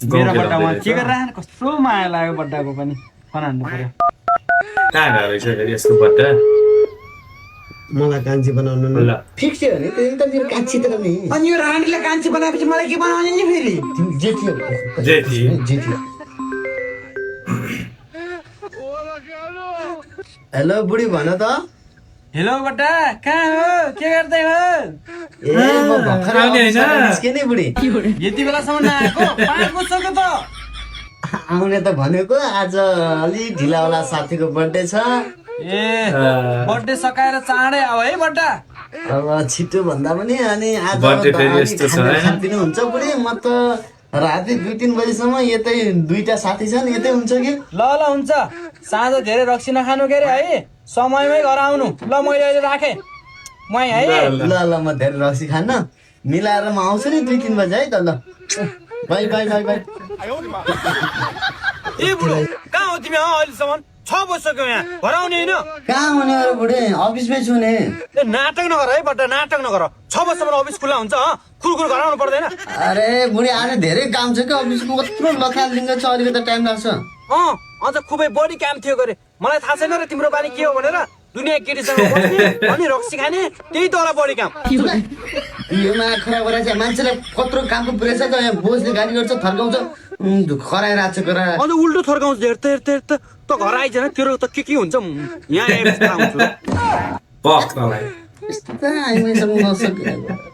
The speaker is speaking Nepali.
मेरो बड्डामा के गरेर कस्तो माया लाग्यो बड्डाको पनि बनाउनु पर्यो कहाँ गएर रहेछ फेरि यसको बट्टा मलाई कान्छी बनाउनु ल फिक्स हो नि त्यो त मेरो कान्छी त नि अनि यो रानीले कान्छी बनाएपछि मलाई के बनाउने नि फेरि तिमी जेठी हो जेठी जेठी हेलो बुढी भन त हेलो बड्डा कहाँ हो के गर्दै हो ए म भर्खर निस्केँ नि बुढी यति बेलासम्म नआएको 5 बज्यो त आउने त भनेको आज अलि ढिलावाला साथीको बर्थडे छ ए बर्थडे सकाएर चाँडै आऊ है बड्डा अब छिटो भन्दा पनि अनि आज birthday फेरि यस्तो छ, है? खानपिन हुन्छ बुढी म त राति 2-3 बजीसम्म यतै दुईटा साथी छन् यतै हुन्छ कि ल हुन्छ साँझ धेरै रक्सी नखानु के अरे है समयमै घर आउनु ल मैले अहिले राखेँ म है ल ल म धेरै रक्सी खान्न मिलाएर म आउँछु नि 2-3 बजे है त ल बाई बाई बाई बाई ए बुढो कहाँ हो तिमी अहिलेसम्म 6 बज्यो यहाँ घर आउने होइन कहाँ हुने अरे बुढी अफिसमै छु नि ए नाटक नगर है बड्डा नाटक नगर 6 बज्दासम्म अफिस खुल्ला हुन्छ खुलखुल घर आउनु पर्दैन अरे बुढी आज धेरै काम छ कि अफिसको कत्रो लथालिङ्ग छ अलिकति टाइम लाग्छ अझ खुबै बढी काम थियो गरे मलाई थाहा छैन र तिम्रो बानी के हो भनेर दुनियाँ केटीसँग बस्ने अनि रक्सी खाने त्यही त होला बढी काम यो मा खराब गरेर चाहिँ मान्छेलाई कत्रो कामको प्रेसर त यहाँ बोझले गाली गर्छ थर्काउँछ खराइरहेको छ गरा अझ उल्टो थर्काउँछ हेर्दा त घर आइजन तेरो त के हुन्छ यहाँ आएपछि थाहा हुन्छ पक्क तँलाई यस्तो त आइमै सक्नु नसक्यो